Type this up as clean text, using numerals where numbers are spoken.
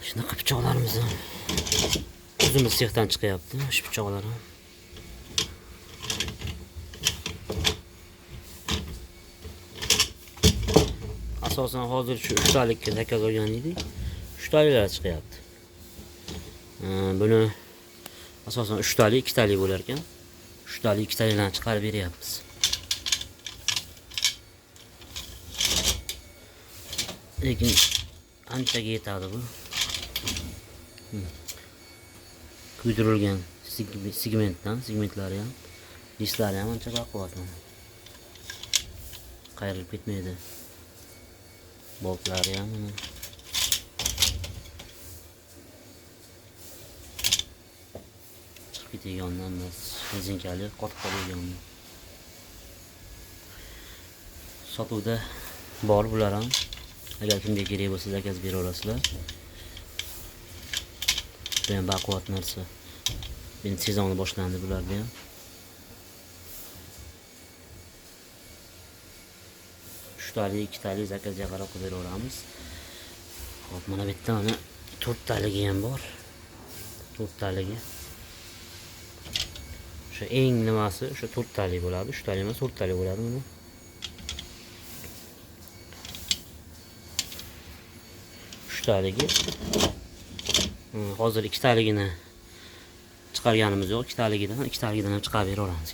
Shunaqa pichoqlarimiz ham o'zimiz sexdan chiqyapti, shu pichoqlar ham. Asosan hozir shu 3 talikka zakaz olgan edik. 3 taliklar chiqyapti. Buni asosan 3 talik, 2 talik bo'lar ekan. 3 talik, 2 taliklarni chiqarib beryapmiz. Lekin anchaga yetadi bu. Kuydirilgan segmentlari ham, listlari ham ancha baquvvat. Qayrilib ketmaydi. Boltlari ham chiqib ketgandan emas, rezinkali qotib qolgan. Sotuvda bor bular ham. Agar kimga kerak bo'lsa zakaz bera olasizlar. Bu ham baquvvat narsa. Endi sezoni boshlandi bularda ham. Talik, 2 talik zakazga qarab qilib beraveramiz. Hop, mana bu yerda mana 4 taligi ham bor. 4 taligi. O'sha eng nimasi o'sha 4 talik bo'ladi. 3 talik emas, 4 talik bo'ladi buni. Taligi. Hozir 2 taligini chiqarganimiz yo'q. 2 taligidan ham chiqarib beraveramiz.